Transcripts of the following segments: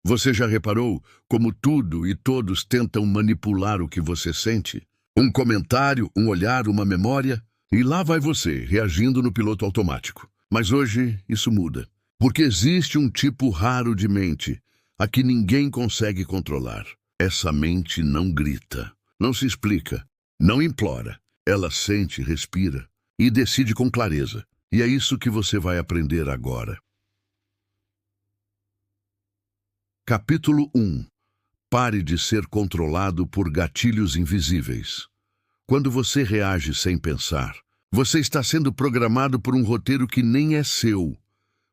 Você já reparou como tudo e todos tentam manipular o que você sente? Um comentário, um olhar, uma memória, e lá vai você, reagindo no piloto automático. Mas hoje isso muda, porque existe um tipo raro de mente, a que ninguém consegue controlar. Essa mente não grita, não se explica, não implora. Ela sente, respira e decide com clareza. E é isso que você vai aprender agora. Capítulo 1. Pare de ser controlado por gatilhos invisíveis. Quando você reage sem pensar, você está sendo programado por um roteiro que nem é seu.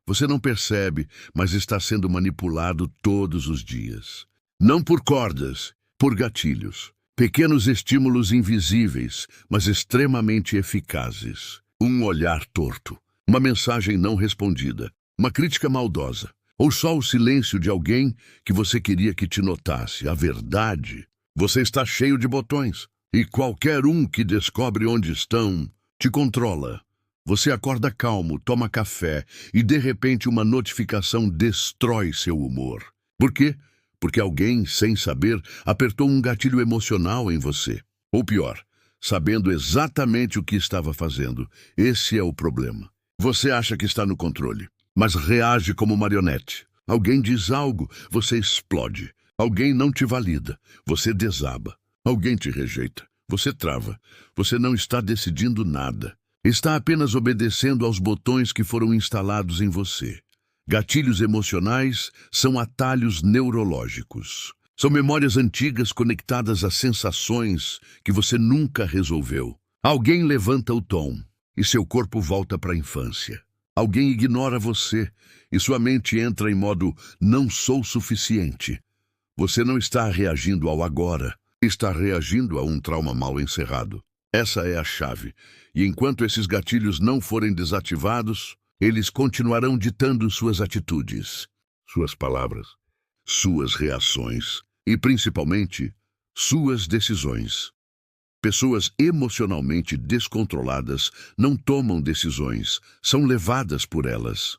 Você não percebe, mas está sendo manipulado todos os dias. Não por cordas, por gatilhos. Pequenos estímulos invisíveis, mas extremamente eficazes. Um olhar torto, uma mensagem não respondida, uma crítica maldosa, ou só o silêncio de alguém que você queria que te notasse. A verdade, você está cheio de botões, e qualquer um que descobre onde estão te controla. Você acorda calmo, toma café, e de repente uma notificação destrói seu humor. Por quê? Porque alguém, sem saber, apertou um gatilho emocional em você. Ou pior, sabendo exatamente o que estava fazendo. Esse é o problema. Você acha que está no controle, mas reage como marionete. Alguém diz algo, você explode. Alguém não te valida, você desaba. Alguém te rejeita, você trava. Você não está decidindo nada. Está apenas obedecendo aos botões que foram instalados em você. Gatilhos emocionais são atalhos neurológicos. São memórias antigas conectadas a sensações que você nunca resolveu. Alguém levanta o tom e seu corpo volta para a infância. Alguém ignora você e sua mente entra em modo não sou suficiente. Você não está reagindo ao agora, está reagindo a um trauma mal encerrado. Essa é a chave. E enquanto esses gatilhos não forem desativados, eles continuarão ditando suas atitudes, suas palavras, suas reações e, principalmente, suas decisões. Pessoas emocionalmente descontroladas não tomam decisões, são levadas por elas.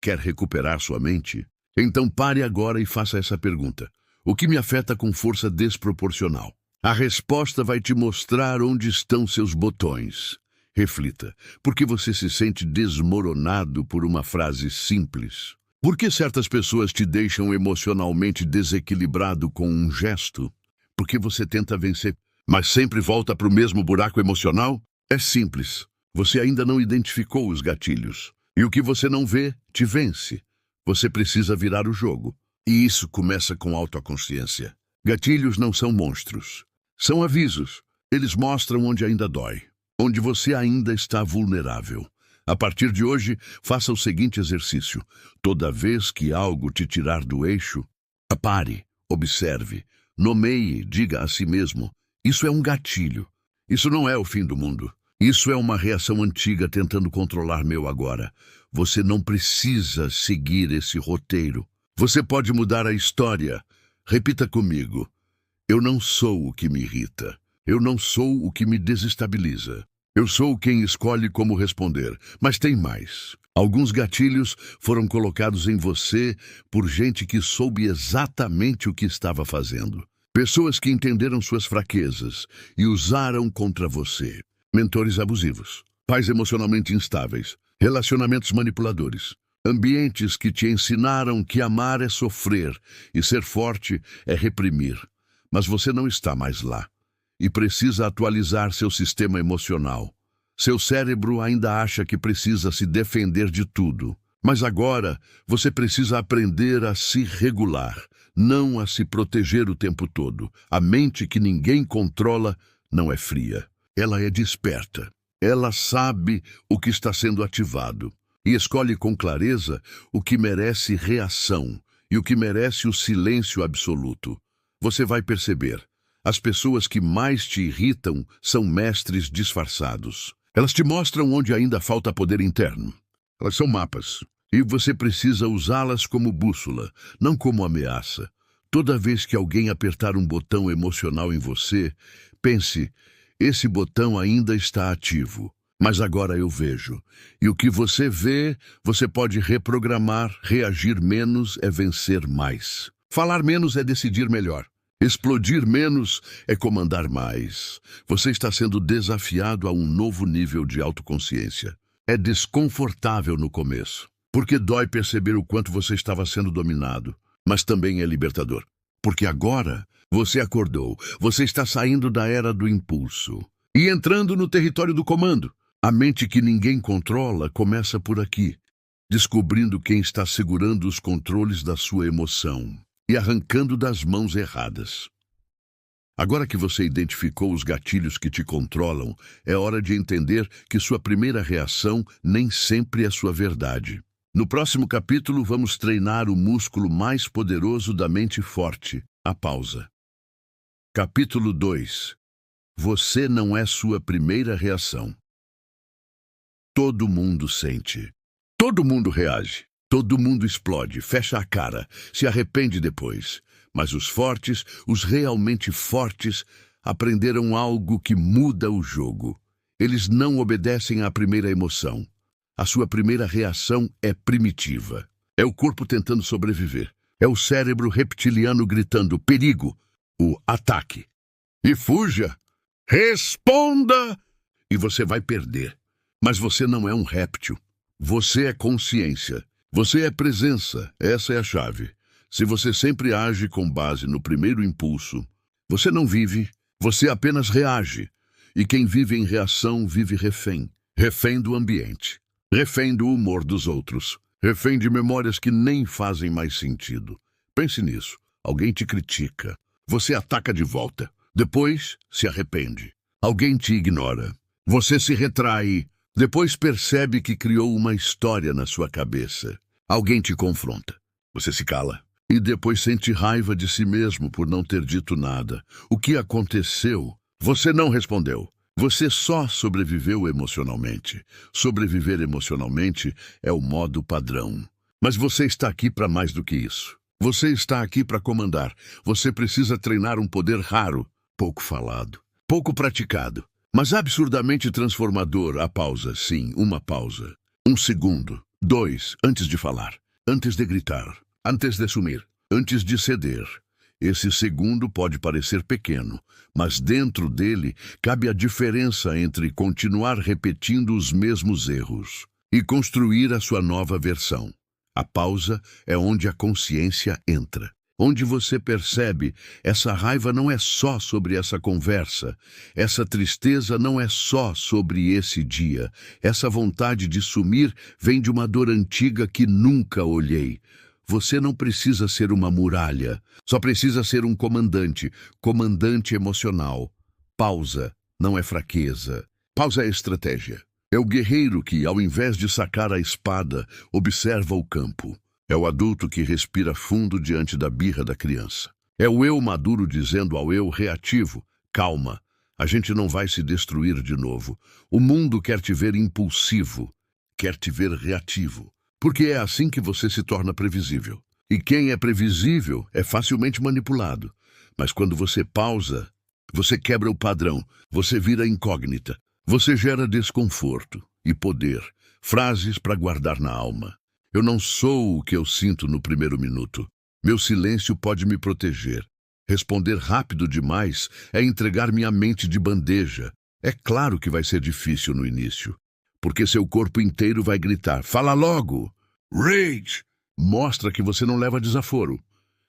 Quer recuperar sua mente? Então pare agora e faça essa pergunta. O que me afeta com força desproporcional? A resposta vai te mostrar onde estão seus botões. Reflita, por que você se sente desmoronado por uma frase simples? Por que certas pessoas te deixam emocionalmente desequilibrado com um gesto? Por que você tenta vencer, mas sempre volta para o mesmo buraco emocional? É simples, você ainda não identificou os gatilhos. E o que você não vê, te vence. Você precisa virar o jogo. E isso começa com autoconsciência. Gatilhos não são monstros. São avisos. Eles mostram onde ainda dói, onde você ainda está vulnerável. A partir de hoje, faça o seguinte exercício. Toda vez que algo te tirar do eixo, pare, observe, nomeie, diga a si mesmo. Isso é um gatilho. Isso não é o fim do mundo. Isso é uma reação antiga tentando controlar meu agora. Você não precisa seguir esse roteiro. Você pode mudar a história. Repita comigo. Eu não sou o que me irrita. Eu não sou o que me desestabiliza. Eu sou quem escolhe como responder. Mas tem mais. Alguns gatilhos foram colocados em você por gente que soube exatamente o que estava fazendo. Pessoas que entenderam suas fraquezas e usaram contra você. Mentores abusivos, pais emocionalmente instáveis, relacionamentos manipuladores. Ambientes que te ensinaram que amar é sofrer e ser forte é reprimir. Mas você não está mais lá e precisa atualizar seu sistema emocional. Seu cérebro ainda acha que precisa se defender de tudo. Mas agora você precisa aprender a se regular, não a se proteger o tempo todo. A mente que ninguém controla não é fria. Ela é desperta. Ela sabe o que está sendo ativado e escolhe com clareza o que merece reação e o que merece o silêncio absoluto. Você vai perceber. As pessoas que mais te irritam são mestres disfarçados. Elas te mostram onde ainda falta poder interno. Elas são mapas, e você precisa usá-las como bússola, não como ameaça. Toda vez que alguém apertar um botão emocional em você, pense, esse botão ainda está ativo, mas agora eu vejo. E o que você vê, você pode reprogramar, reagir menos é vencer mais. Falar menos é decidir melhor. Explodir menos é comandar mais. Você está sendo desafiado a um novo nível de autoconsciência. É desconfortável no começo, porque dói perceber o quanto você estava sendo dominado, mas também é libertador, porque agora você acordou, você está saindo da era do impulso e entrando no território do comando. A mente que ninguém controla começa por aqui, descobrindo quem está segurando os controles da sua emoção e arrancando das mãos erradas. Agora que você identificou os gatilhos que te controlam, é hora de entender que sua primeira reação nem sempre é sua verdade. No próximo capítulo, vamos treinar o músculo mais poderoso da mente forte, a pausa. Capítulo 2. Você não é sua primeira reação. Todo mundo sente. Todo mundo reage. Todo mundo explode, fecha a cara, se arrepende depois. Mas os fortes, os realmente fortes, aprenderam algo que muda o jogo. Eles não obedecem à primeira emoção. A sua primeira reação é primitiva. É o corpo tentando sobreviver. É o cérebro reptiliano gritando perigo, o ataque. E fuja! Responda! E você vai perder. Mas você não é um réptil. Você é consciência. Você é presença. Essa é a chave. Se você sempre age com base no primeiro impulso, você não vive, você apenas reage. E quem vive em reação vive refém. Refém do ambiente. Refém do humor dos outros. Refém de memórias que nem fazem mais sentido. Pense nisso. Alguém te critica. Você ataca de volta. Depois, se arrepende. Alguém te ignora. Você se retrai. Depois percebe que criou uma história na sua cabeça. Alguém te confronta. Você se cala. E depois sente raiva de si mesmo por não ter dito nada. O que aconteceu? Você não respondeu. Você só sobreviveu emocionalmente. Sobreviver emocionalmente é o modo padrão. Mas você está aqui para mais do que isso. Você está aqui para comandar. Você precisa treinar um poder raro, pouco falado, pouco praticado, mas absurdamente transformador. A pausa, sim, uma pausa. 1 segundo, 2, antes de falar, antes de gritar, antes de sumir, antes de ceder. Esse segundo pode parecer pequeno, mas dentro dele cabe a diferença entre continuar repetindo os mesmos erros e construir a sua nova versão. A pausa é onde a consciência entra. Onde você percebe, essa raiva não é só sobre essa conversa, essa tristeza não é só sobre esse dia, essa vontade de sumir vem de uma dor antiga que nunca olhei. Você não precisa ser uma muralha, só precisa ser um comandante, comandante emocional. Pausa não é fraqueza, pausa é estratégia. É o guerreiro que, ao invés de sacar a espada, observa o campo. É o adulto que respira fundo diante da birra da criança. É o eu maduro dizendo ao eu reativo, calma, a gente não vai se destruir de novo. O mundo quer te ver impulsivo, quer te ver reativo. Porque é assim que você se torna previsível. E quem é previsível é facilmente manipulado. Mas quando você pausa, você quebra o padrão, você vira incógnita. Você gera desconforto e poder, frases para guardar na alma. Eu não sou o que eu sinto no primeiro minuto. Meu silêncio pode me proteger. Responder rápido demais é entregar minha mente de bandeja. É claro que vai ser difícil no início, porque seu corpo inteiro vai gritar, fala logo! Rage! Mostra que você não leva desaforo.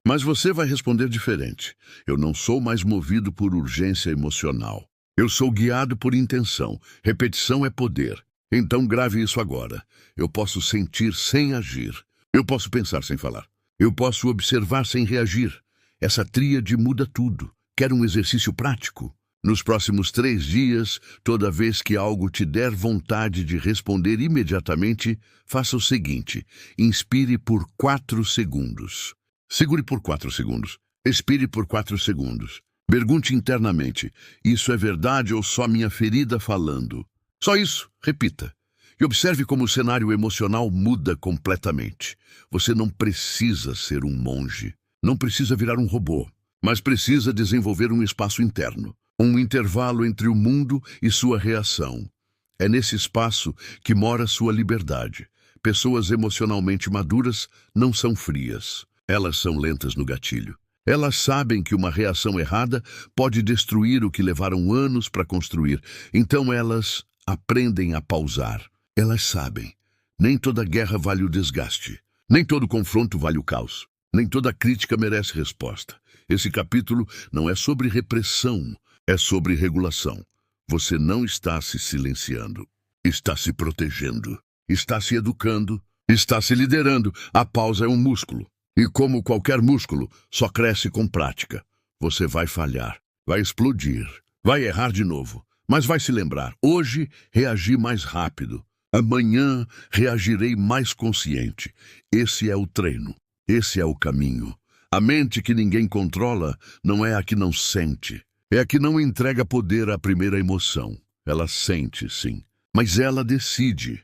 Mas você vai responder diferente. Eu não sou mais movido por urgência emocional. Eu sou guiado por intenção. Repetição é poder. Então grave isso agora. Eu posso sentir sem agir. Eu posso pensar sem falar. Eu posso observar sem reagir. Essa tríade muda tudo. Quer um exercício prático? Nos próximos 3 dias, toda vez que algo te der vontade de responder imediatamente, faça o seguinte. Inspire por 4 segundos. Segure por 4 segundos. Expire por 4 segundos. Pergunte internamente, isso é verdade ou só minha ferida falando? Só isso, repita. E observe como o cenário emocional muda completamente. Você não precisa ser um monge, não precisa virar um robô, mas precisa desenvolver um espaço interno, um intervalo entre o mundo e sua reação. É nesse espaço que mora sua liberdade. Pessoas emocionalmente maduras não são frias. Elas são lentas no gatilho. Elas sabem que uma reação errada pode destruir o que levaram anos para construir. Então elas aprendem a pausar. Elas sabem. Nem toda guerra vale o desgaste. Nem todo confronto vale o caos. Nem toda crítica merece resposta. Esse capítulo não é sobre repressão, é sobre regulação. Você não está se silenciando. Está se protegendo. Está se educando. Está se liderando. A pausa é um músculo. E como qualquer músculo, só cresce com prática. Você vai falhar, vai explodir, vai errar de novo, mas vai se lembrar. Hoje, reagi mais rápido. Amanhã, reagirei mais consciente. Esse é o treino. Esse é o caminho. A mente que ninguém controla não é a que não sente. É a que não entrega poder à primeira emoção. Ela sente, sim, mas ela decide.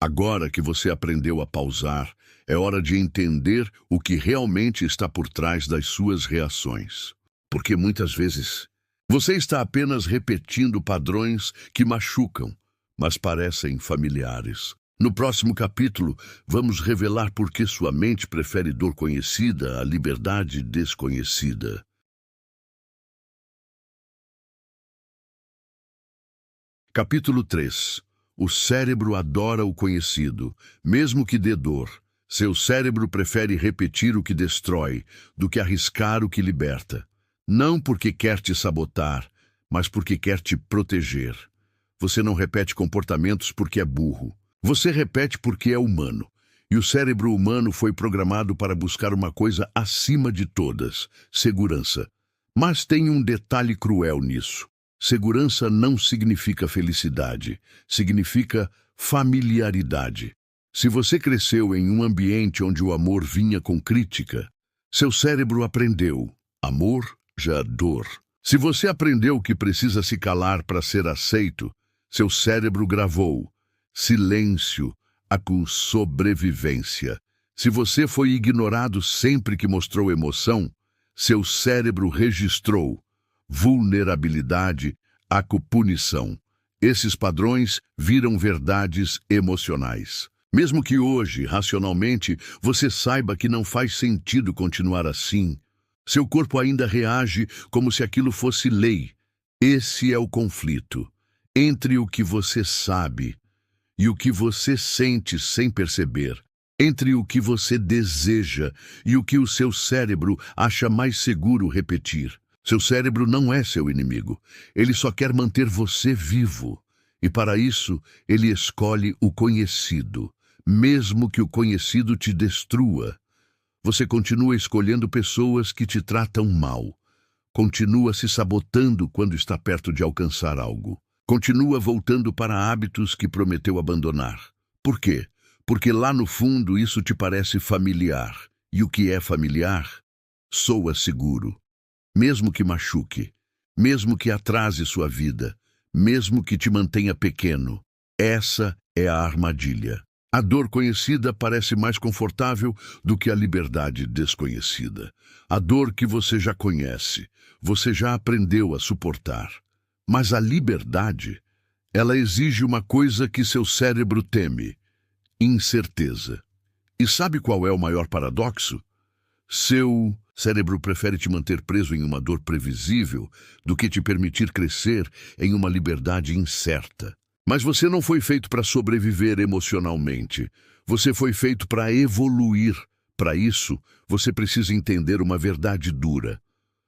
Agora que você aprendeu a pausar, é hora de entender o que realmente está por trás das suas reações. Porque muitas vezes você está apenas repetindo padrões que machucam, mas parecem familiares. No próximo capítulo, vamos revelar por que sua mente prefere dor conhecida à liberdade desconhecida. Capítulo 3. O cérebro adora o conhecido, mesmo que dê dor. Seu cérebro prefere repetir o que destrói do que arriscar o que liberta. Não porque quer te sabotar, mas porque quer te proteger. Você não repete comportamentos porque é burro. Você repete porque é humano. E o cérebro humano foi programado para buscar uma coisa acima de todas: segurança. Mas tem um detalhe cruel nisso. Segurança não significa felicidade, significa familiaridade. Se você cresceu em um ambiente onde o amor vinha com crítica, seu cérebro aprendeu: amor já dor. Se você aprendeu que precisa se calar para ser aceito, seu cérebro gravou: silêncio, a com sobrevivência. Se você foi ignorado sempre que mostrou emoção, seu cérebro registrou: vulnerabilidade, a com punição. Esses padrões viram verdades emocionais. Mesmo que hoje, racionalmente, você saiba que não faz sentido continuar assim, seu corpo ainda reage como se aquilo fosse lei. Esse é o conflito entre o que você sabe e o que você sente sem perceber, entre o que você deseja e o que o seu cérebro acha mais seguro repetir. Seu cérebro não é seu inimigo, ele só quer manter você vivo. E para isso, ele escolhe o conhecido. Mesmo que o conhecido te destrua, você continua escolhendo pessoas que te tratam mal. Continua se sabotando quando está perto de alcançar algo. Continua voltando para hábitos que prometeu abandonar. Por quê? Porque lá no fundo isso te parece familiar. E o que é familiar soa seguro. Mesmo que machuque, mesmo que atrase sua vida, mesmo que te mantenha pequeno, essa é a armadilha. A dor conhecida parece mais confortável do que a liberdade desconhecida. A dor que você já conhece, você já aprendeu a suportar. Mas a liberdade, ela exige uma coisa que seu cérebro teme: incerteza. E sabe qual é o maior paradoxo? Seu cérebro prefere te manter preso em uma dor previsível do que te permitir crescer em uma liberdade incerta. Mas você não foi feito para sobreviver emocionalmente. Você foi feito para evoluir. Para isso, você precisa entender uma verdade dura.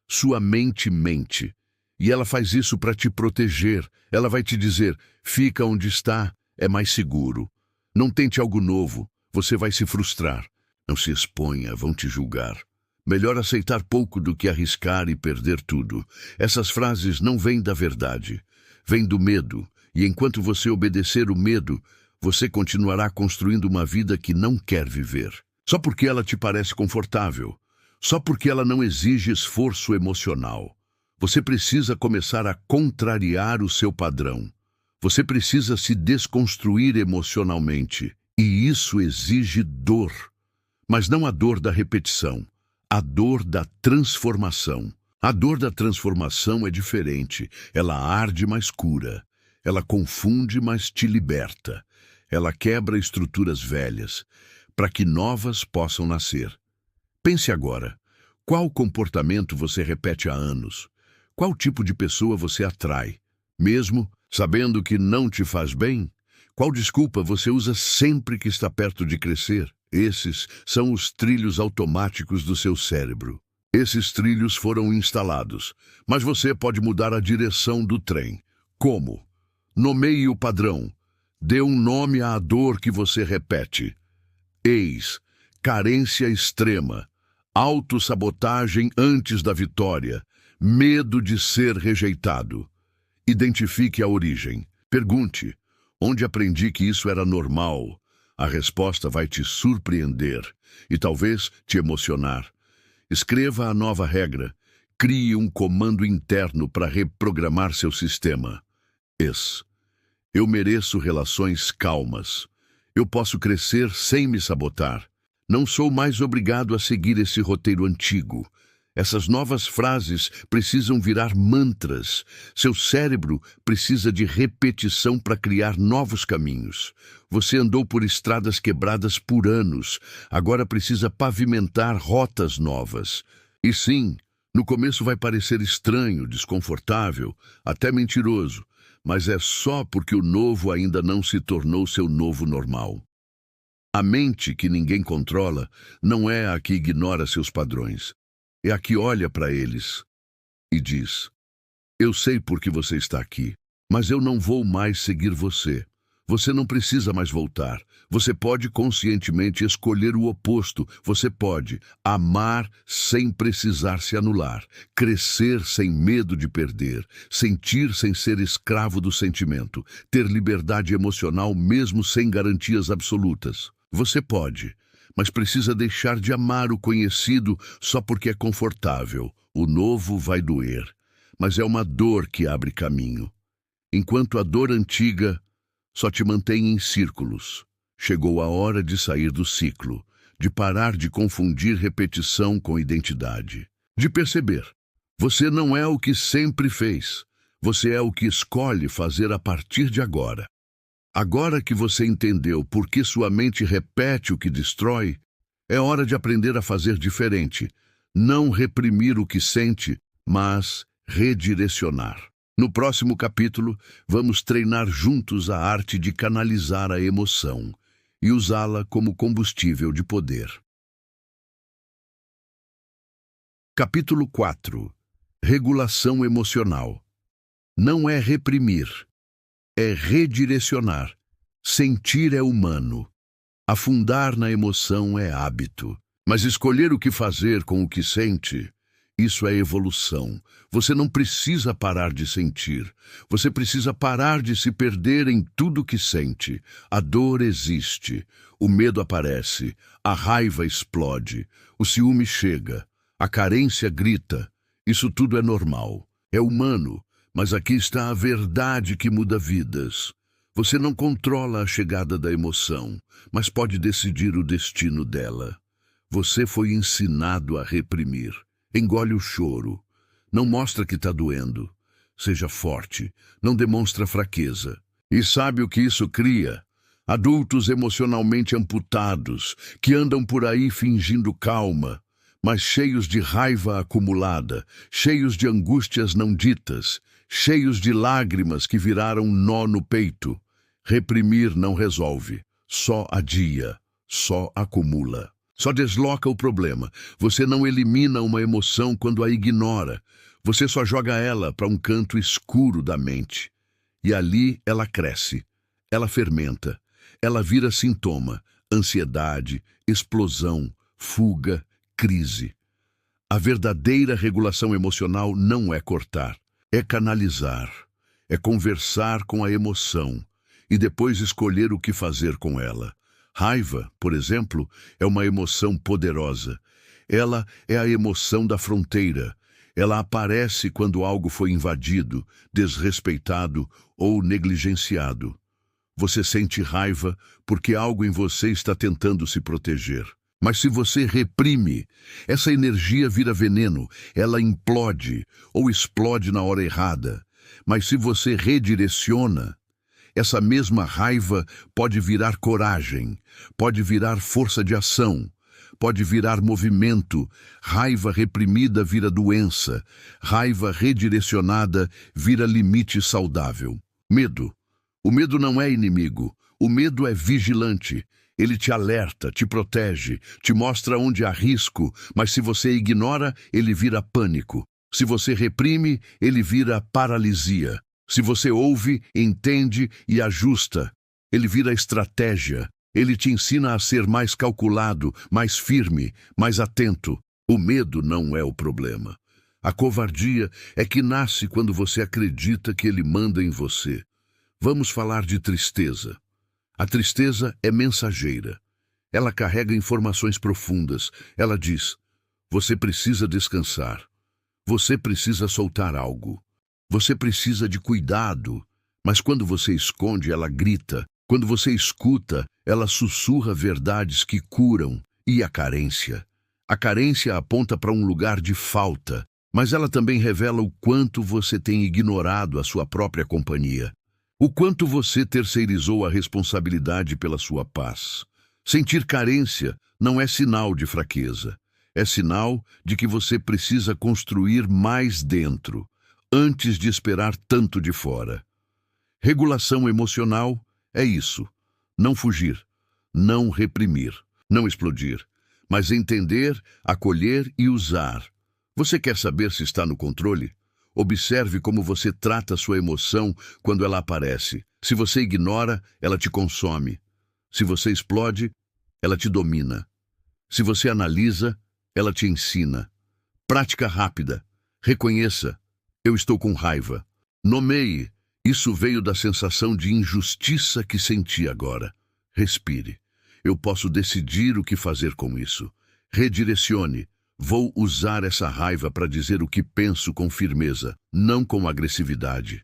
Sua mente mente. E ela faz isso para te proteger. Ela vai te dizer: fica onde está, é mais seguro. Não tente algo novo, você vai se frustrar. Não se exponha, vão te julgar. Melhor aceitar pouco do que arriscar e perder tudo. Essas frases não vêm da verdade. Vêm do medo. E enquanto você obedecer o medo, você continuará construindo uma vida que não quer viver. Só porque ela te parece confortável. Só porque ela não exige esforço emocional. Você precisa começar a contrariar o seu padrão. Você precisa se desconstruir emocionalmente. E isso exige dor. Mas não a dor da repetição. A dor da transformação. A dor da transformação é diferente. Ela arde, mas cura. Ela confunde, mas te liberta. Ela quebra estruturas velhas, para que novas possam nascer. Pense agora. Qual comportamento você repete há anos? Qual tipo de pessoa você atrai? Mesmo sabendo que não te faz bem? Qual desculpa você usa sempre que está perto de crescer? Esses são os trilhos automáticos do seu cérebro. Esses trilhos foram instalados, mas você pode mudar a direção do trem. Como? Nomeie o padrão. Dê um nome à dor que você repete. Eis, carência extrema, autossabotagem antes da vitória, medo de ser rejeitado. Identifique a origem. Pergunte, onde aprendi que isso era normal? A resposta vai te surpreender e talvez te emocionar. Escreva a nova regra. Crie um comando interno para reprogramar seu sistema. Eu mereço relações calmas. Eu posso crescer sem me sabotar. Não sou mais obrigado a seguir esse roteiro antigo. Essas novas frases precisam virar mantras. Seu cérebro precisa de repetição para criar novos caminhos. Você andou por estradas quebradas por anos. Agora precisa pavimentar rotas novas. E sim, no começo vai parecer estranho, desconfortável, até mentiroso. Mas é só porque o novo ainda não se tornou seu novo normal. A mente que ninguém controla não é a que ignora seus padrões. É a que olha para eles e diz: eu sei por que você está aqui, mas eu não vou mais seguir você. Você não precisa mais voltar. Você pode conscientemente escolher o oposto. Você pode amar sem precisar se anular, crescer sem medo de perder, sentir sem ser escravo do sentimento, ter liberdade emocional mesmo sem garantias absolutas. Você pode, mas precisa deixar de amar o conhecido só porque é confortável. O novo vai doer, mas é uma dor que abre caminho. Enquanto a dor antiga só te mantém em círculos. Chegou a hora de sair do ciclo, de parar de confundir repetição com identidade, de perceber. Você não é o que sempre fez. Você é o que escolhe fazer a partir de agora. Agora que você entendeu por que sua mente repete o que destrói, é hora de aprender a fazer diferente. Não reprimir o que sente, mas redirecionar. No próximo capítulo, vamos treinar juntos a arte de canalizar a emoção e usá-la como combustível de poder. Capítulo 4. Regulação emocional. Não é reprimir, é redirecionar. Sentir é humano. Afundar na emoção é hábito. Mas escolher o que fazer com o que sente, isso é evolução. Você não precisa parar de sentir. Você precisa parar de se perder em tudo que sente. A dor existe. O medo aparece. A raiva explode. O ciúme chega. A carência grita. Isso tudo é normal. É humano. Mas aqui está a verdade que muda vidas. Você não controla a chegada da emoção, mas pode decidir o destino dela. Você foi ensinado a reprimir. Engole o choro. Não mostra que está doendo. Seja forte. Não demonstra fraqueza. E sabe o que isso cria? Adultos emocionalmente amputados, que andam por aí fingindo calma, mas cheios de raiva acumulada, cheios de angústias não ditas, cheios de lágrimas que viraram nó no peito. Reprimir não resolve. Só adia. Só acumula. Só desloca o problema. Você não elimina uma emoção quando a ignora. Você só joga ela para um canto escuro da mente. E ali ela cresce. Ela fermenta. Ela vira sintoma. Ansiedade, explosão, fuga, crise. A verdadeira regulação emocional não é cortar. É canalizar. É conversar com a emoção. E depois escolher o que fazer com ela. Raiva, por exemplo, é uma emoção poderosa. Ela é a emoção da fronteira. Ela aparece quando algo foi invadido, desrespeitado ou negligenciado. Você sente raiva porque algo em você está tentando se proteger. Mas se você reprime, essa energia vira veneno, ela implode ou explode na hora errada. Mas se você redireciona, essa mesma raiva pode virar coragem, pode virar força de ação, pode virar movimento, raiva reprimida vira doença, raiva redirecionada vira limite saudável. Medo. O medo não é inimigo, o medo é vigilante. Ele te alerta, te protege, te mostra onde há risco, mas se você ignora, ele vira pânico. Se você reprime, ele vira paralisia. Se você ouve, entende e ajusta, ele vira estratégia. Ele te ensina a ser mais calculado, mais firme, mais atento. O medo não é o problema. A covardia é que nasce quando você acredita que ele manda em você. Vamos falar de tristeza. A tristeza é mensageira. Ela carrega informações profundas. Ela diz: você precisa descansar. Você precisa soltar algo. Você precisa de cuidado. Mas quando você esconde, ela grita. Quando você escuta, ela sussurra verdades que curam. E a carência? A carência aponta para um lugar de falta, mas ela também revela o quanto você tem ignorado a sua própria companhia. O quanto você terceirizou a responsabilidade pela sua paz. Sentir carência não é sinal de fraqueza. É sinal de que você precisa construir mais dentro, antes de esperar tanto de fora. Regulação emocional é isso. Não fugir, não reprimir, não explodir, mas entender, acolher e usar. Você quer saber se está no controle? Observe como você trata sua emoção quando ela aparece. Se você ignora, ela te consome. Se você explode, ela te domina. Se você analisa, ela te ensina. Prática rápida. Reconheça: eu estou com raiva. Nomeie: isso veio da sensação de injustiça que senti agora. Respire. Eu posso decidir o que fazer com isso. Redirecione. Vou usar essa raiva para dizer o que penso com firmeza, não com agressividade.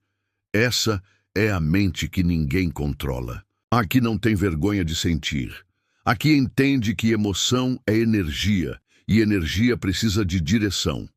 Essa é a mente que ninguém controla. Aqui não tem vergonha de sentir. Aqui entende que emoção é energia, e energia precisa de direção.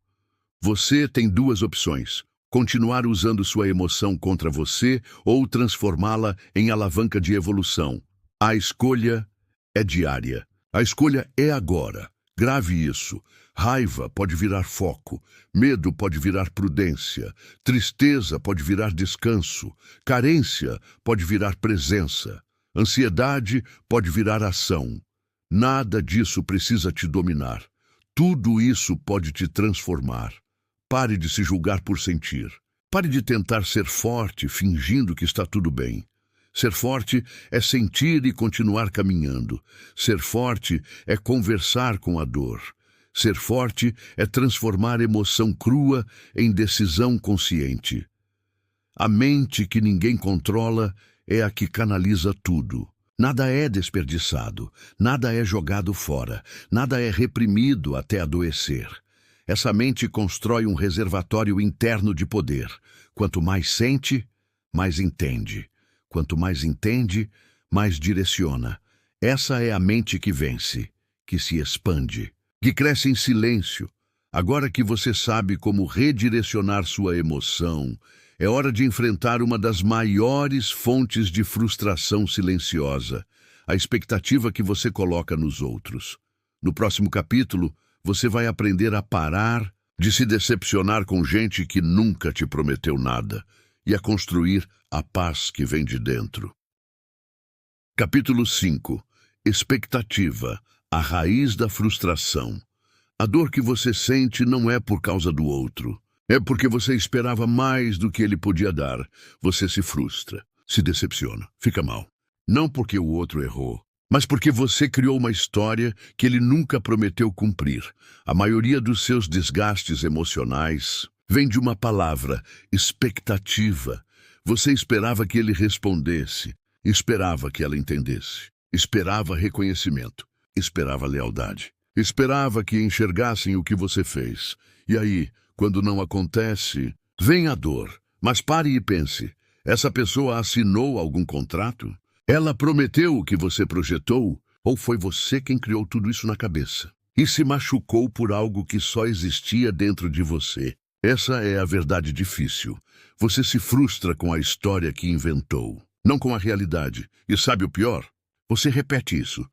Você tem duas opções: continuar usando sua emoção contra você ou transformá-la em alavanca de evolução. A escolha é diária. A escolha é agora. Grave isso. Raiva pode virar foco, medo pode virar prudência, tristeza pode virar descanso, carência pode virar presença, ansiedade pode virar ação. Nada disso precisa te dominar. Tudo isso pode te transformar. Pare de se julgar por sentir. Pare de tentar ser forte fingindo que está tudo bem. Ser forte é sentir e continuar caminhando. Ser forte é conversar com a dor. Ser forte é transformar emoção crua em decisão consciente. A mente que ninguém controla é a que canaliza tudo. Nada é desperdiçado, nada é jogado fora, nada é reprimido até adoecer. Essa mente constrói um reservatório interno de poder. Quanto mais sente, mais entende. Quanto mais entende, mais direciona. Essa é a mente que vence, que se expande, que cresce em silêncio. Agora que você sabe como redirecionar sua emoção, é hora de enfrentar uma das maiores fontes de frustração silenciosa, a expectativa que você coloca nos outros. No próximo capítulo, você vai aprender a parar de se decepcionar com gente que nunca te prometeu nada e a construir a paz que vem de dentro. Capítulo 5. Expectativa, a raiz da frustração. A dor que você sente não é por causa do outro. É porque você esperava mais do que ele podia dar. Você se frustra, se decepciona, fica mal. Não porque o outro errou, mas porque você criou uma história que ele nunca prometeu cumprir. A maioria dos seus desgastes emocionais vem de uma palavra: expectativa. Você esperava que ele respondesse, esperava que ela entendesse, esperava reconhecimento, esperava lealdade, esperava que enxergassem o que você fez. E aí, quando não acontece, vem a dor. Mas pare e pense: essa pessoa assinou algum contrato? Ela prometeu o que você projetou? Ou foi você quem criou tudo isso na cabeça e se machucou por algo que só existia dentro de você? Essa é a verdade difícil. Você se frustra com a história que inventou, não com a realidade. E sabe o pior? Você repete isso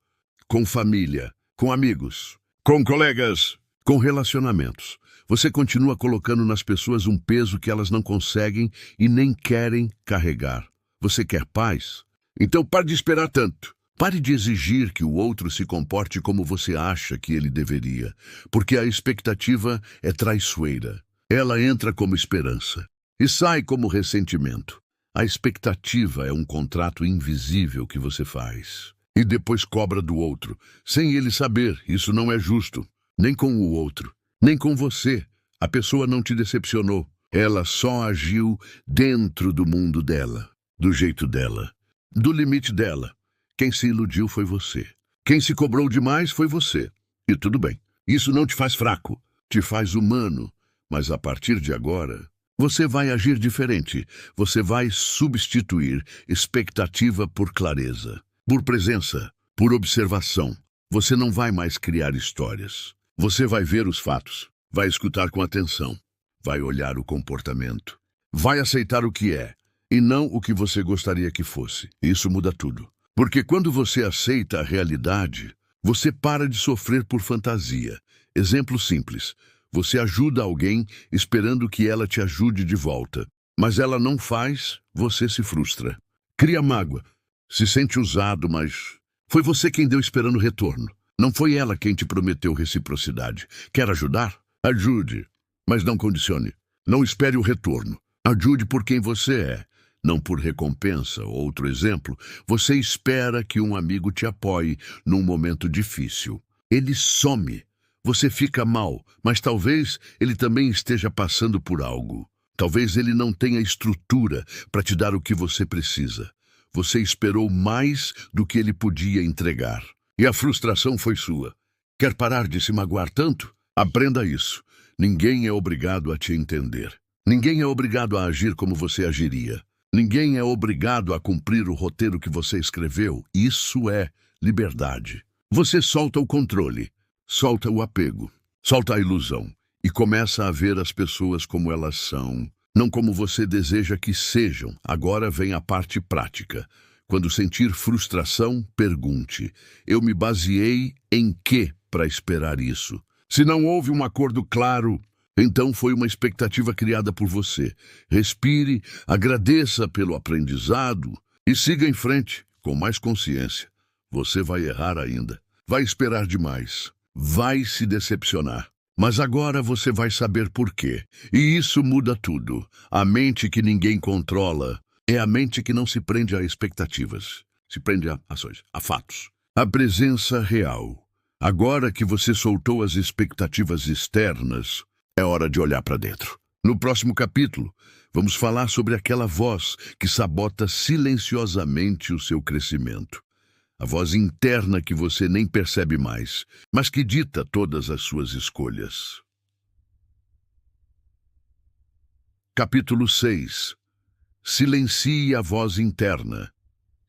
com família, com amigos, com colegas, com relacionamentos. Você continua colocando nas pessoas um peso que elas não conseguem e nem querem carregar. Você quer paz? Então pare de esperar tanto. Pare de exigir que o outro se comporte como você acha que ele deveria, porque a expectativa é traiçoeira. Ela entra como esperança e sai como ressentimento. A expectativa é um contrato invisível que você faz e depois cobra do outro, sem ele saber. Isso não é justo, nem com o outro, nem com você. A pessoa não te decepcionou. Ela só agiu dentro do mundo dela, do jeito dela, do limite dela. Quem se iludiu foi você. Quem se cobrou demais foi você. E tudo bem. Isso não te faz fraco, te faz humano. Mas a partir de agora, você vai agir diferente. Você vai substituir expectativa por clareza, por presença, por observação. Você não vai mais criar histórias. Você vai ver os fatos, vai escutar com atenção, vai olhar o comportamento, vai aceitar o que é e não o que você gostaria que fosse. Isso muda tudo. Porque quando você aceita a realidade, você para de sofrer por fantasia. Exemplo simples. Você ajuda alguém esperando que ela te ajude de volta. Mas ela não faz, você se frustra. Cria mágoa. Se sente usado, mas foi você quem deu esperando retorno. Não foi ela quem te prometeu reciprocidade. Quer ajudar? Ajude. Mas não condicione. Não espere o retorno. Ajude por quem você é. Não por recompensa. Outro exemplo, você espera que um amigo te apoie num momento difícil. Ele some. Você fica mal, mas talvez ele também esteja passando por algo. Talvez ele não tenha estrutura para te dar o que você precisa. Você esperou mais do que ele podia entregar. E a frustração foi sua. Quer parar de se magoar tanto? Aprenda isso. Ninguém é obrigado a te entender. Ninguém é obrigado a agir como você agiria. Ninguém é obrigado a cumprir o roteiro que você escreveu. Isso é liberdade. Você solta o controle, solta o apego, solta a ilusão e começa a ver as pessoas como elas são, não como você deseja que sejam. Agora vem a parte prática. Quando sentir frustração, pergunte: eu me baseei em quê para esperar isso? Se não houve um acordo claro, então foi uma expectativa criada por você. Respire, agradeça pelo aprendizado e siga em frente com mais consciência. Você vai errar ainda, vai esperar demais, vai se decepcionar. Mas agora você vai saber por quê. E isso muda tudo. A mente que ninguém controla é a mente que não se prende a expectativas, se prende a ações, a fatos. A presença real. Agora que você soltou as expectativas externas, é hora de olhar para dentro. No próximo capítulo, vamos falar sobre aquela voz que sabota silenciosamente o seu crescimento. A voz interna que você nem percebe mais, mas que dita todas as suas escolhas. Capítulo 6. Silencie a voz interna,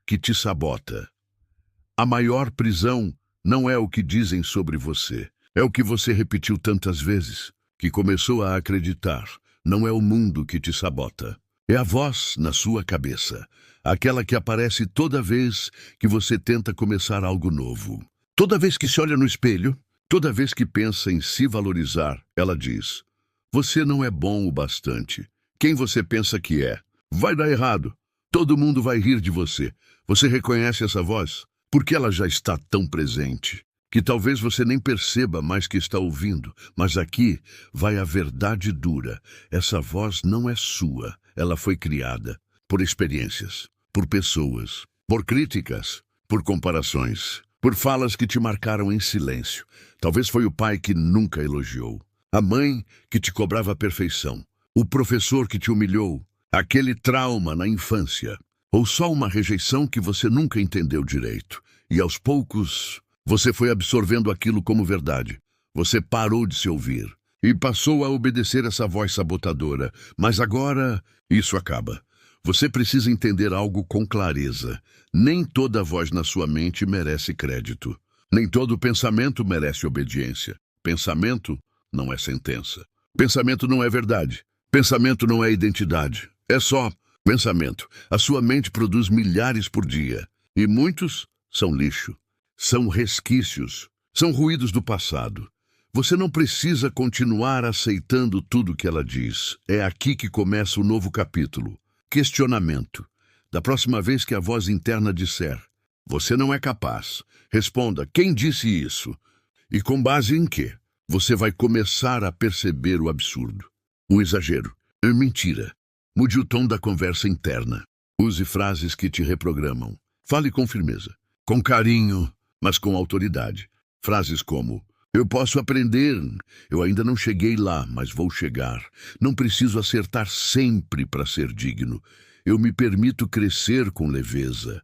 que te sabota. A maior prisão não é o que dizem sobre você, é o que você repetiu tantas vezes, que começou a acreditar. Não é o mundo que te sabota. É a voz na sua cabeça, aquela que aparece toda vez que você tenta começar algo novo. Toda vez que se olha no espelho, toda vez que pensa em se valorizar, ela diz: você não é bom o bastante. Quem você pensa que é? Vai dar errado. Todo mundo vai rir de você. Você reconhece essa voz? Porque ela já está tão presente que talvez você nem perceba mais que está ouvindo. Mas aqui vai a verdade dura. Essa voz não é sua. Ela foi criada por experiências, por pessoas, por críticas, por comparações, por falas que te marcaram em silêncio. Talvez foi o pai que nunca elogiou, a mãe que te cobrava a perfeição, o professor que te humilhou, aquele trauma na infância, ou só uma rejeição que você nunca entendeu direito. E aos poucos, você foi absorvendo aquilo como verdade. Você parou de se ouvir e passou a obedecer essa voz sabotadora. Mas agora, isso acaba. Você precisa entender algo com clareza. Nem toda voz na sua mente merece crédito. Nem todo pensamento merece obediência. Pensamento não é sentença. Pensamento não é verdade. Pensamento não é identidade. É só pensamento. A sua mente produz milhares por dia. E muitos são lixo. São resquícios. São ruídos do passado. Você não precisa continuar aceitando tudo que ela diz. É aqui que começa o novo capítulo. Questionamento. Da próxima vez que a voz interna disser, você não é capaz, responda, quem disse isso? E com base em quê? Você vai começar a perceber o absurdo, o exagero, a mentira. Mude o tom da conversa interna. Use frases que te reprogramam. Fale com firmeza, com carinho, mas com autoridade. Frases como, eu posso aprender, eu ainda não cheguei lá, mas vou chegar. Não preciso acertar sempre para ser digno. Eu me permito crescer com leveza.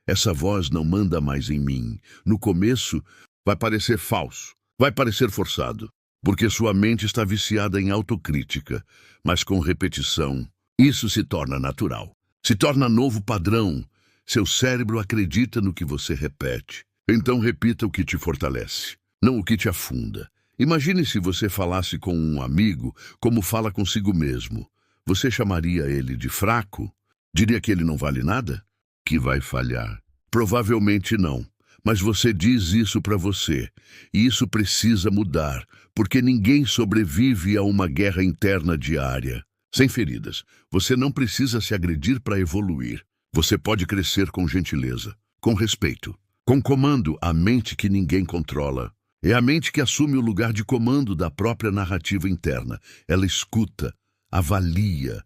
Essa voz não manda mais em mim. No começo, vai parecer falso, vai parecer forçado, porque sua mente está viciada em autocrítica. Mas com repetição, isso se torna natural. Se torna novo padrão. Seu cérebro acredita no que você repete. Então repita o que te fortalece, não o que te afunda. Imagine se você falasse com um amigo como fala consigo mesmo. Você chamaria ele de fraco? Diria que ele não vale nada? Que vai falhar? Provavelmente não. Mas você diz isso para você. E isso precisa mudar, porque ninguém sobrevive a uma guerra interna diária. Sem feridas. Você não precisa se agredir para evoluir. Você pode crescer com gentileza, com respeito, com comando. A mente que ninguém controla. É a mente que assume o lugar de comando da própria narrativa interna. Ela escuta, avalia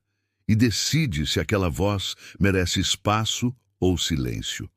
e decide se aquela voz merece espaço ou silêncio.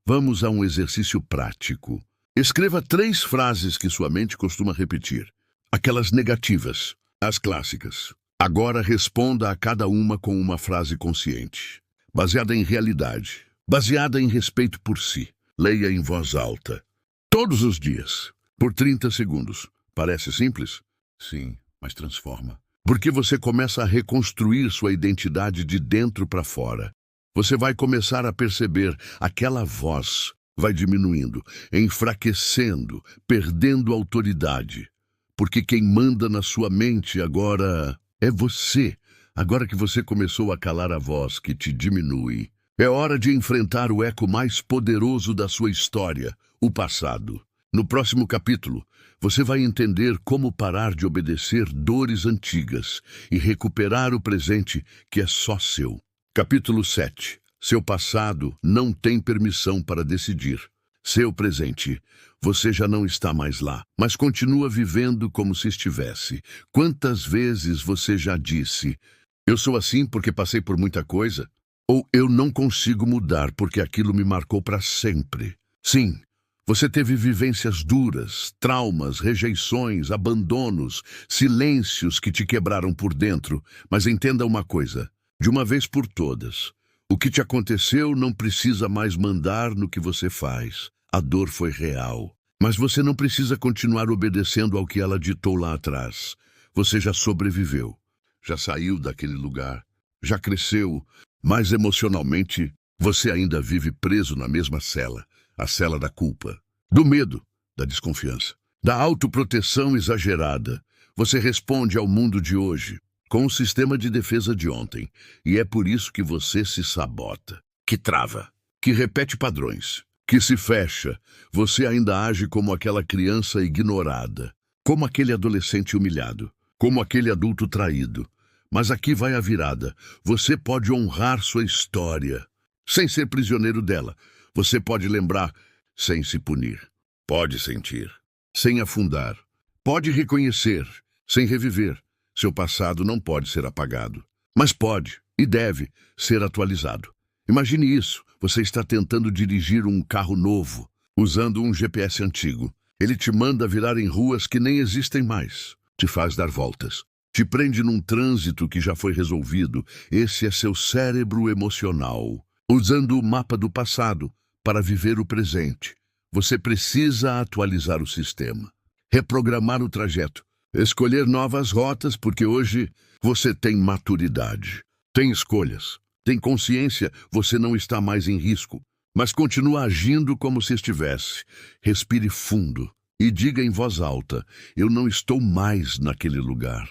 Vamos a um exercício prático. Escreva 3 frases que sua mente costuma repetir. Aquelas negativas, as clássicas. Agora responda a cada uma com uma frase consciente, baseada em realidade, baseada em respeito por si. Leia em voz alta. Todos os dias, por 30 segundos. Parece simples? Sim, mas transforma. Porque você começa a reconstruir sua identidade de dentro para fora. Você vai começar a perceber aquela voz vai diminuindo, enfraquecendo, perdendo autoridade. Porque quem manda na sua mente agora é você. Agora que você começou a calar a voz que te diminui, é hora de enfrentar o eco mais poderoso da sua história, o passado. No próximo capítulo, você vai entender como parar de obedecer dores antigas e recuperar o presente que é só seu. Capítulo 7. Seu passado não tem permissão para decidir. Seu presente. Você já não está mais lá, mas continua vivendo como se estivesse. Quantas vezes você já disse, eu sou assim porque passei por muita coisa? Ou eu não consigo mudar porque aquilo me marcou para sempre? Sim, você teve vivências duras, traumas, rejeições, abandonos, silêncios que te quebraram por dentro. Mas entenda uma coisa, de uma vez por todas, o que te aconteceu não precisa mais mandar no que você faz. A dor foi real, mas você não precisa continuar obedecendo ao que ela ditou lá atrás. Você já sobreviveu, já saiu daquele lugar, já cresceu, mas emocionalmente você ainda vive preso na mesma cela, a cela da culpa, do medo, da desconfiança, da autoproteção exagerada. Você responde ao mundo de hoje com o sistema de defesa de ontem, e é por isso que você se sabota, que trava, que repete padrões, que se fecha. Você ainda age como aquela criança ignorada, como aquele adolescente humilhado, como aquele adulto traído. Mas aqui vai a virada. Você pode honrar sua história, sem ser prisioneiro dela. Você pode lembrar, sem se punir. Pode sentir, sem afundar. Pode reconhecer, sem reviver. Seu passado não pode ser apagado, mas pode e deve ser atualizado. Imagine isso. Você está tentando dirigir um carro novo, usando um GPS antigo. Ele te manda virar em ruas que nem existem mais. Te faz dar voltas. Te prende num trânsito que já foi resolvido. Esse é seu cérebro emocional, usando o mapa do passado para viver o presente. Você precisa atualizar o sistema, reprogramar o trajeto, escolher novas rotas, porque hoje você tem maturidade, tem escolhas, tem consciência. Você não está mais em risco, mas continua agindo como se estivesse. Respire fundo e diga em voz alta, eu não estou mais naquele lugar.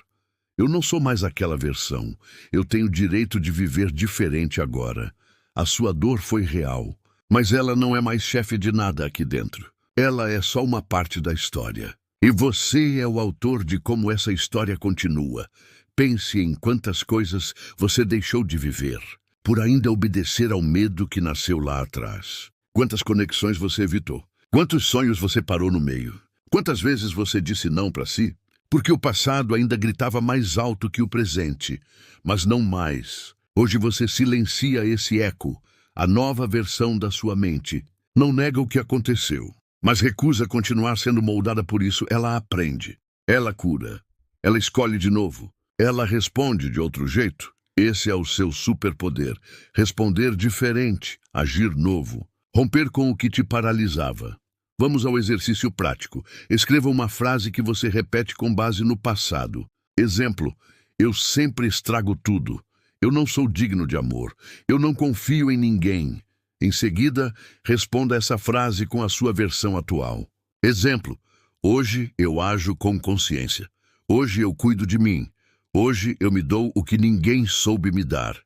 Eu não sou mais aquela versão. Eu tenho o direito de viver diferente agora. A sua dor foi real, mas ela não é mais chefe de nada aqui dentro. Ela é só uma parte da história. E você é o autor de como essa história continua. Pense em quantas coisas você deixou de viver, por ainda obedecer ao medo que nasceu lá atrás. Quantas conexões você evitou? Quantos sonhos você parou no meio? Quantas vezes você disse não para si? Porque o passado ainda gritava mais alto que o presente, mas não mais. Hoje você silencia esse eco, a nova versão da sua mente. Não nega o que aconteceu, mas recusa continuar sendo moldada por isso. Ela aprende, ela cura, ela escolhe de novo, ela responde de outro jeito. Esse é o seu superpoder. Responder diferente, agir novo, romper com o que te paralisava. Vamos ao exercício prático. Escreva uma frase que você repete com base no passado. Exemplo: eu sempre estrago tudo. Eu não sou digno de amor. Eu não confio em ninguém. Em seguida, responda essa frase com a sua versão atual. Exemplo: hoje eu ajo com consciência. Hoje eu cuido de mim. Hoje eu me dou o que ninguém soube me dar.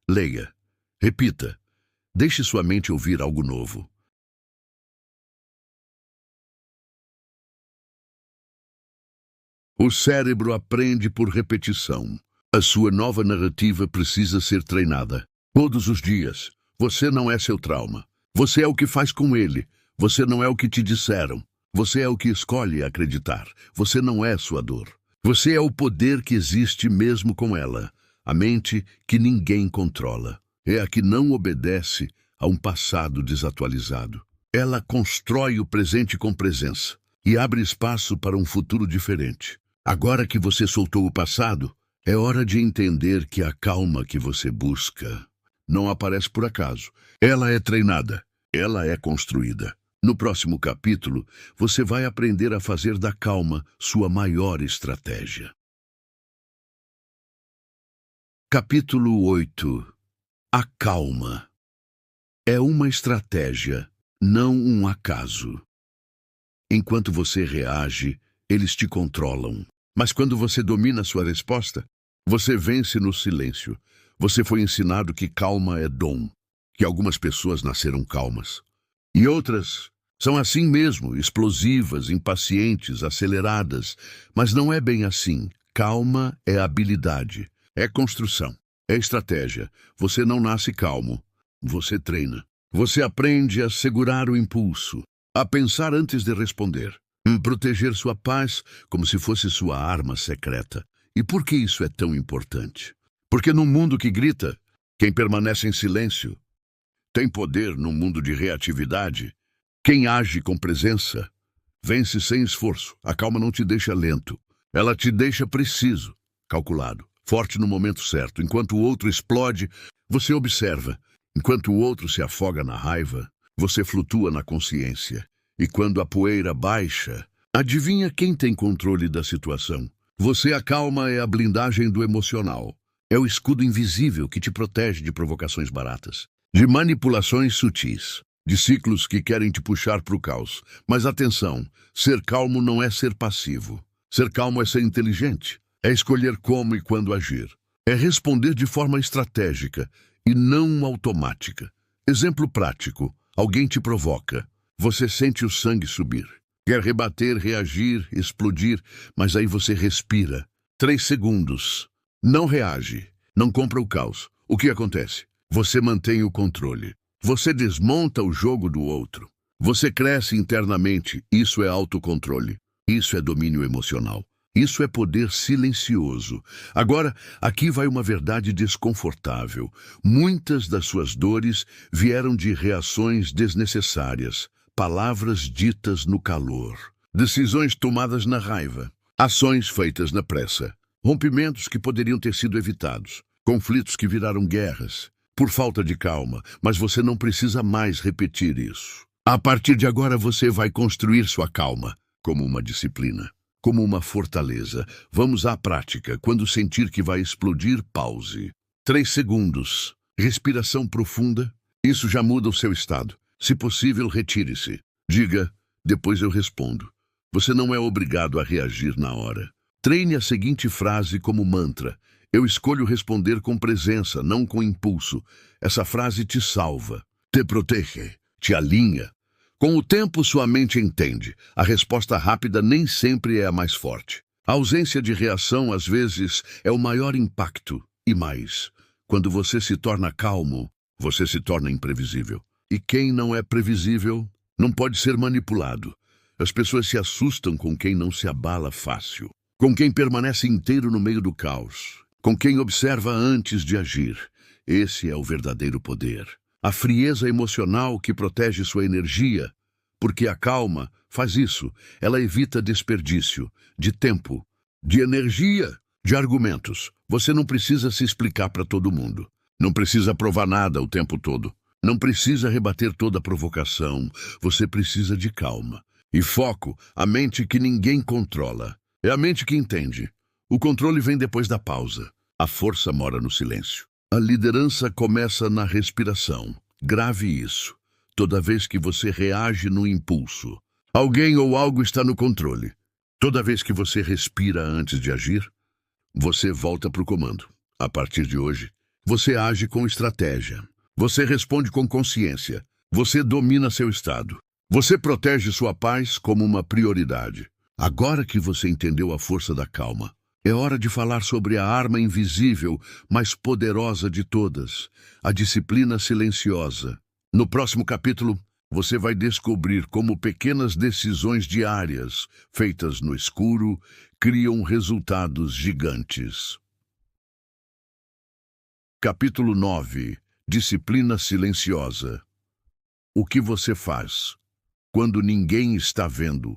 Leia. Repita. Deixe sua mente ouvir algo novo. O cérebro aprende por repetição. A sua nova narrativa precisa ser treinada. Todos os dias. Você não é seu trauma. Você é o que faz com ele. Você não é o que te disseram. Você é o que escolhe acreditar. Você não é sua dor. Você é o poder que existe mesmo com ela. A mente que ninguém controla. É a que não obedece a um passado desatualizado. Ela constrói o presente com presença e abre espaço para um futuro diferente. Agora que você soltou o passado, é hora de entender que a calma que você busca não aparece por acaso. Ela é treinada, ela é construída. No próximo capítulo, você vai aprender a fazer da calma sua maior estratégia. Capítulo 8. A calma. É uma estratégia, não um acaso. Enquanto você reage, eles te controlam. Mas quando você domina sua resposta, você vence no silêncio. Você foi ensinado que calma é dom, que algumas pessoas nasceram calmas. E outras são assim mesmo, explosivas, impacientes, aceleradas. Mas não é bem assim. Calma é habilidade, é construção, é estratégia. Você não nasce calmo, você treina. Você aprende a segurar o impulso, a pensar antes de responder, proteger sua paz como se fosse sua arma secreta. E por que isso é tão importante? Porque num mundo que grita, quem permanece em silêncio tem poder. Num mundo de reatividade, quem age com presença vence sem esforço. A calma não te deixa lento. Ela te deixa preciso, calculado, forte no momento certo. Enquanto o outro explode, você observa. Enquanto o outro se afoga na raiva, você flutua na consciência. E quando a poeira baixa, adivinha quem tem controle da situação? Você. A calma é a blindagem do emocional. É o escudo invisível que te protege de provocações baratas, de manipulações sutis, de ciclos que querem te puxar para o caos. Mas atenção, ser calmo não é ser passivo. Ser calmo é ser inteligente, é escolher como e quando agir. É responder de forma estratégica e não automática. Exemplo prático, alguém te provoca. Você sente o sangue subir. Quer rebater, reagir, explodir, mas aí você respira. 3 segundos. Não reage, não compra o caos. O que acontece? Você mantém o controle. Você desmonta o jogo do outro. Você cresce internamente. Isso é autocontrole. Isso é domínio emocional. Isso é poder silencioso. Agora, aqui vai uma verdade desconfortável. Muitas das suas dores vieram de reações desnecessárias, palavras ditas no calor, decisões tomadas na raiva, ações feitas na pressa, rompimentos que poderiam ter sido evitados, conflitos que viraram guerras, por falta de calma. Mas você não precisa mais repetir isso. A partir de agora você vai construir sua calma como uma disciplina, como uma fortaleza. Vamos à prática. Quando sentir que vai explodir, pause. 3 segundos. Respiração profunda. Isso já muda o seu estado. Se possível, retire-se. Diga, depois eu respondo. Você não é obrigado a reagir na hora. Treine a seguinte frase como mantra. Eu escolho responder com presença, não com impulso. Essa frase te salva, te protege, te alinha. Com o tempo, sua mente entende. A resposta rápida nem sempre é a mais forte. A ausência de reação, às vezes, é o maior impacto. E mais, quando você se torna calmo, você se torna imprevisível. E quem não é previsível não pode ser manipulado. As pessoas se assustam com quem não se abala fácil, com quem permanece inteiro no meio do caos, com quem observa antes de agir. Esse é o verdadeiro poder. A frieza emocional que protege sua energia, porque a calma faz isso. Ela evita desperdício de tempo, de energia, de argumentos. Você não precisa se explicar para todo mundo. Não precisa provar nada o tempo todo. Não precisa rebater toda a provocação. Você precisa de calma. E foco, a mente que ninguém controla. É a mente que entende. O controle vem depois da pausa. A força mora no silêncio. A liderança começa na respiração. Grave isso. Toda vez que você reage no impulso, alguém ou algo está no controle. Toda vez que você respira antes de agir, você volta para o comando. A partir de hoje, você age com estratégia. Você responde com consciência. Você domina seu estado. Você protege sua paz como uma prioridade. Agora que você entendeu a força da calma, é hora de falar sobre a arma invisível mais poderosa de todas, a disciplina silenciosa. No próximo capítulo, você vai descobrir como pequenas decisões diárias, feitas no escuro, criam resultados gigantes. Capítulo 9. Disciplina silenciosa. O que você faz quando ninguém está vendo?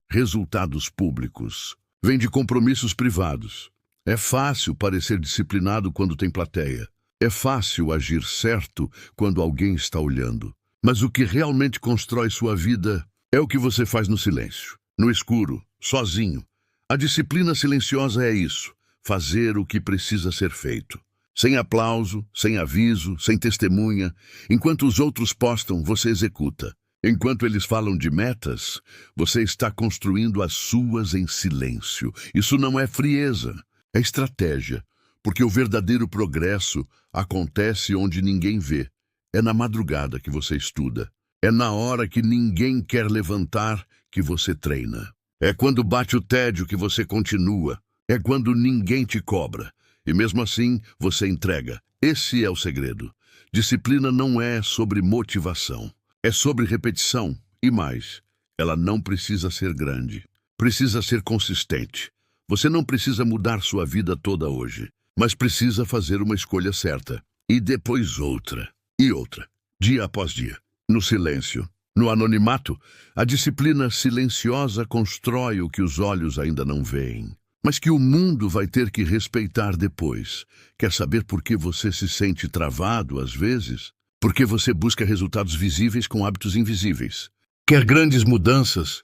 Resultados públicos. Vem de compromissos privados. É fácil parecer disciplinado quando tem plateia. É fácil agir certo quando alguém está olhando. Mas o que realmente constrói sua vida é o que você faz no silêncio, no escuro, sozinho. A disciplina silenciosa é isso: fazer o que precisa ser feito. Sem aplauso, sem aviso, sem testemunha. Enquanto os outros postam, você executa. Enquanto eles falam de metas, você está construindo as suas em silêncio. Isso não é frieza, é estratégia. Porque o verdadeiro progresso acontece onde ninguém vê. É na madrugada que você estuda. É na hora que ninguém quer levantar que você treina. É quando bate o tédio que você continua. É quando ninguém te cobra. E mesmo assim, você entrega. Esse é o segredo. Disciplina não é sobre motivação. É sobre repetição. E mais, ela não precisa ser grande. Precisa ser consistente. Você não precisa mudar sua vida toda hoje, mas precisa fazer uma escolha certa. E depois outra. E outra. Dia após dia. No silêncio. No anonimato, a disciplina silenciosa constrói o que os olhos ainda não veem, mas que o mundo vai ter que respeitar depois. Quer saber por que você se sente travado às vezes? Porque você busca resultados visíveis com hábitos invisíveis. Quer grandes mudanças,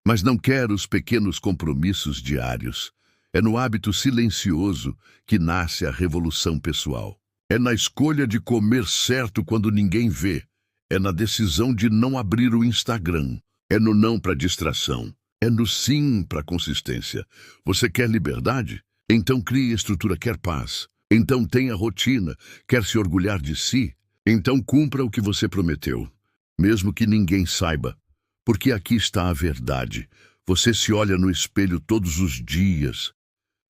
mas não quer os pequenos compromissos diários. É no hábito silencioso que nasce a revolução pessoal. É na escolha de comer certo quando ninguém vê. É na decisão de não abrir o Instagram. É no não para distração. É no sim para consistência. Você quer liberdade? Então crie estrutura. Quer paz? Então tenha rotina. Quer se orgulhar de si? Então cumpra o que você prometeu, mesmo que ninguém saiba. Porque aqui está a verdade. Você se olha no espelho todos os dias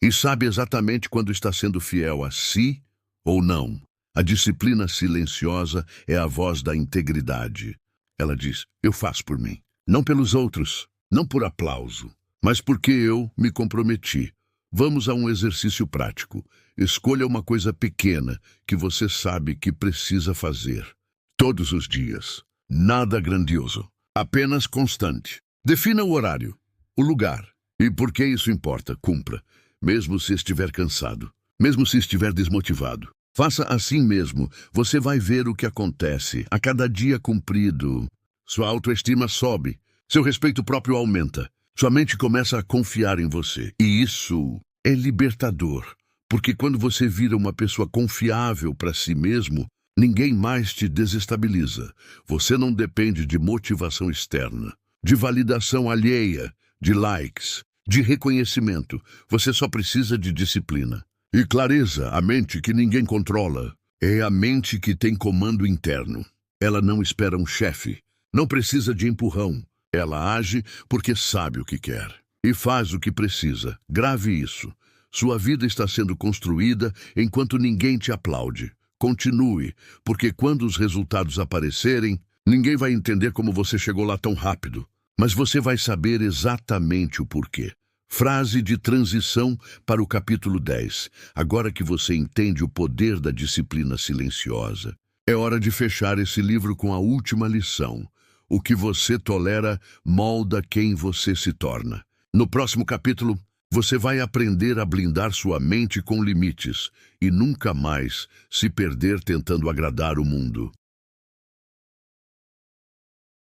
e sabe exatamente quando está sendo fiel a si ou não. A disciplina silenciosa é a voz da integridade. Ela diz: eu faço por mim. Não pelos outros, não por aplauso, mas porque eu me comprometi. Vamos a um exercício prático. Escolha uma coisa pequena que você sabe que precisa fazer. Todos os dias. Nada grandioso. Apenas constante. Defina o horário, o lugar. E por que isso importa? Cumpra. Mesmo se estiver cansado. Mesmo se estiver desmotivado. Faça assim mesmo. Você vai ver o que acontece. A cada dia cumprido, sua autoestima sobe. Seu respeito próprio aumenta. Sua mente começa a confiar em você. E isso é libertador. Porque quando você vira uma pessoa confiável para si mesmo, ninguém mais te desestabiliza. Você não depende de motivação externa, de validação alheia, de likes, de reconhecimento. Você só precisa de disciplina. E clareza, a mente que ninguém controla. É a mente que tem comando interno. Ela não espera um chefe, Não precisa de empurrão. Ela age porque sabe o que quer e faz o que precisa. Grave isso. Sua vida está sendo construída enquanto ninguém te aplaude. Continue, porque quando os resultados aparecerem, ninguém vai entender como você chegou lá tão rápido. Mas você vai saber exatamente o porquê. Frase de transição para o capítulo 10. Agora que você entende o poder da disciplina silenciosa, é hora de fechar esse livro com a última lição. O que você tolera molda quem você se torna. No próximo capítulo, você vai aprender a blindar sua mente com limites e nunca mais se perder tentando agradar o mundo.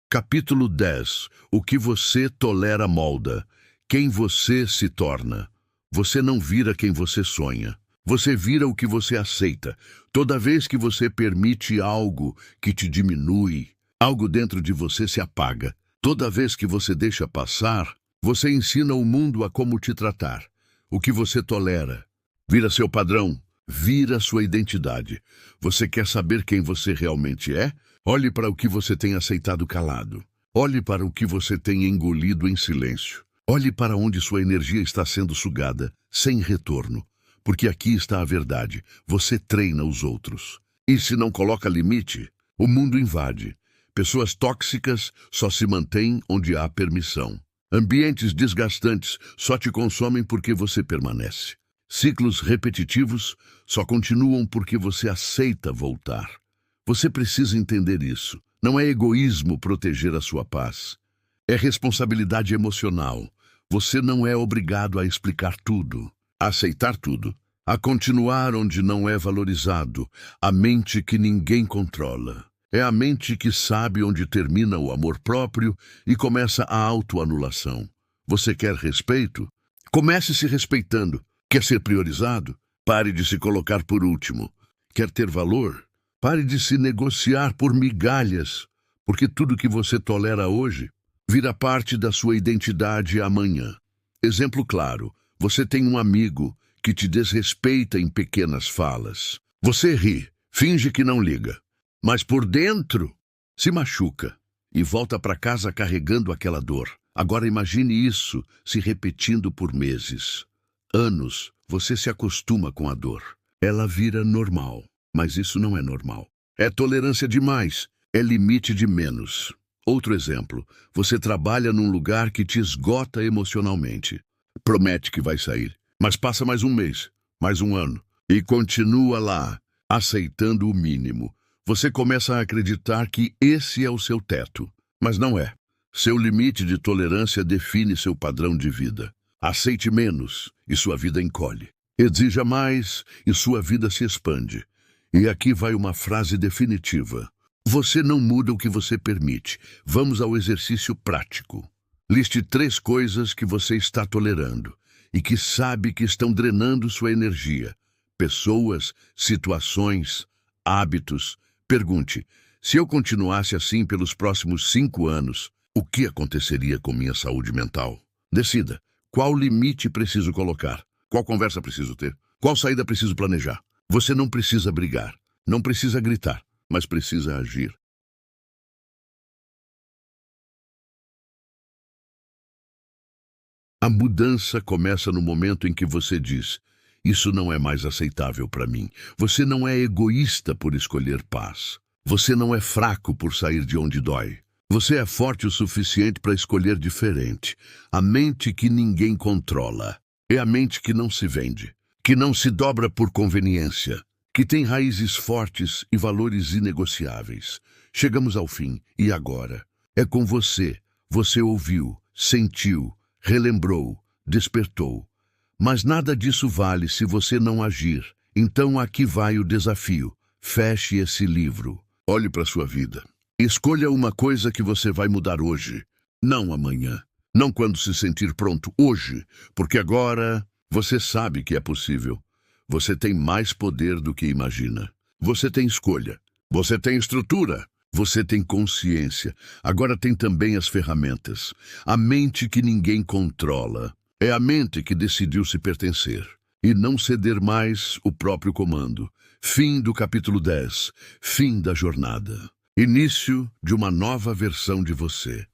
Capítulo 10. O que você tolera molda quem você se torna. Você não vira quem você sonha. Você vira o que você aceita. Toda vez que você permite algo que te diminui, algo dentro de você se apaga. Toda vez que você deixa passar, você ensina o mundo a como te tratar. O que você tolera vira seu padrão, vira sua identidade. Você quer saber quem você realmente é? Olhe para o que você tem aceitado calado. Olhe para o que você tem engolido em silêncio. Olhe para onde sua energia está sendo sugada, sem retorno. Porque aqui está a verdade. Você treina os outros. E se não coloca limite, o mundo invade. Pessoas tóxicas só se mantêm onde há permissão. Ambientes desgastantes só te consomem porque você permanece. Ciclos repetitivos só continuam porque você aceita voltar. Você precisa entender isso. Não é egoísmo proteger a sua paz. É responsabilidade emocional. Você não é obrigado a explicar tudo, a aceitar tudo, a continuar onde não é valorizado. A mente que ninguém controla. É a mente que sabe onde termina o amor próprio e começa a autoanulação. Você quer respeito? Comece se respeitando. Quer ser priorizado? Pare de se colocar por último. Quer ter valor? Pare de se negociar por migalhas, porque tudo que você tolera hoje vira parte da sua identidade amanhã. Exemplo claro, você tem um amigo que te desrespeita em pequenas falas. Você ri, finge que não liga, mas por dentro se machuca e volta para casa carregando aquela dor. Agora imagine isso se repetindo por meses. Anos, você se acostuma com a dor. Ela vira normal, mas isso não é normal. É tolerância demais, é limite de menos. Outro exemplo, você trabalha num lugar que te esgota emocionalmente. Promete que vai sair, mas passa mais um mês, mais um ano, e continua lá, aceitando o mínimo. Você começa a acreditar que esse é o seu teto, mas não é. Seu limite de tolerância define seu padrão de vida. Aceite menos e sua vida encolhe. Exija mais e sua vida se expande. E aqui vai uma frase definitiva. Você não muda o que você permite. Vamos ao exercício prático. Liste 3 coisas que você está tolerando e que sabe que estão drenando sua energia. Pessoas, situações, hábitos. Pergunte, se eu continuasse assim pelos próximos 5 anos, o que aconteceria com minha saúde mental? Decida, qual limite preciso colocar? Qual conversa preciso ter? Qual saída preciso planejar? Você não precisa brigar, não precisa gritar, mas precisa agir. A mudança começa no momento em que você diz: isso não é mais aceitável para mim. Você não é egoísta por escolher paz. Você não é fraco por sair de onde dói. Você é forte o suficiente para escolher diferente. A mente que ninguém controla é a mente que não se vende, que não se dobra por conveniência, que tem raízes fortes e valores inegociáveis. Chegamos ao fim, e agora? É com você. Você ouviu, sentiu, relembrou, despertou. Mas nada disso vale se você não agir. Então aqui vai o desafio. Feche esse livro. Olhe para sua vida. Escolha uma coisa que você vai mudar hoje, não amanhã. Não quando se sentir pronto, hoje. Porque agora você sabe que é possível. Você tem mais poder do que imagina. Você tem escolha. Você tem estrutura. Você tem consciência. Agora tem também as ferramentas. A mente que ninguém controla. É a mente que decidiu se pertencer e não ceder mais o próprio comando. Fim do capítulo 10. Fim da jornada. Início de uma nova versão de você.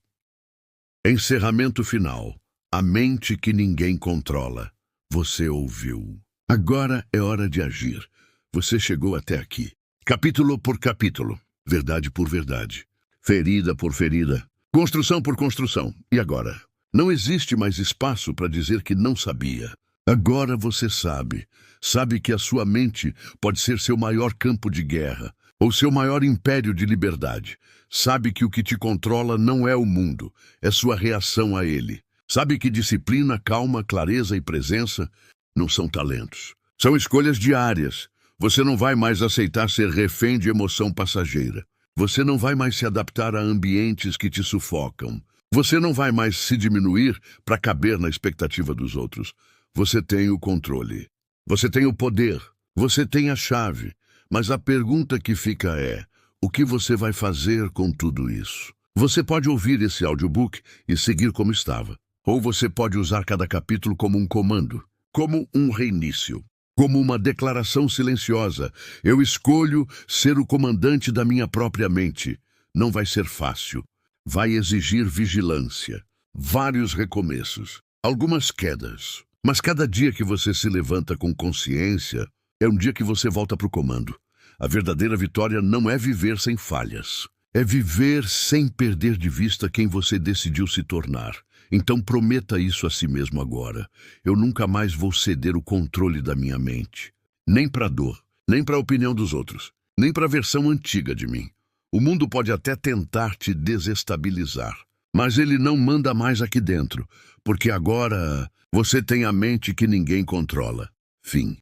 Encerramento final. A mente que ninguém controla. Você ouviu. Agora é hora de agir. Você chegou até aqui. Capítulo por capítulo. Verdade por verdade. Ferida por ferida. Construção por construção. E agora? Não existe mais espaço para dizer que não sabia. Agora você sabe. Sabe que a sua mente pode ser seu maior campo de guerra, ou seu maior império de liberdade. Sabe que o que te controla não é o mundo, é sua reação a ele. Sabe que disciplina, calma, clareza e presença não são talentos. São escolhas diárias. Você não vai mais aceitar ser refém de emoção passageira. Você não vai mais se adaptar a ambientes que te sufocam. Você não vai mais se diminuir para caber na expectativa dos outros. Você tem o controle. Você tem o poder. Você tem a chave. Mas a pergunta que fica é: o que você vai fazer com tudo isso? Você pode ouvir esse audiobook e seguir como estava. Ou você pode usar cada capítulo como um comando, como um reinício, como uma declaração silenciosa. Eu escolho ser o comandante da minha própria mente. Não vai ser fácil. Vai exigir vigilância, vários recomeços, algumas quedas. Mas cada dia que você se levanta com consciência, é um dia que você volta para o comando. A verdadeira vitória não é viver sem falhas. É viver sem perder de vista quem você decidiu se tornar. Então prometa isso a si mesmo agora. Eu nunca mais vou ceder o controle da minha mente. Nem para a dor, nem para a opinião dos outros, nem para a versão antiga de mim. O mundo pode até tentar te desestabilizar, mas ele não manda mais aqui dentro, porque agora você tem a mente que ninguém controla. Fim.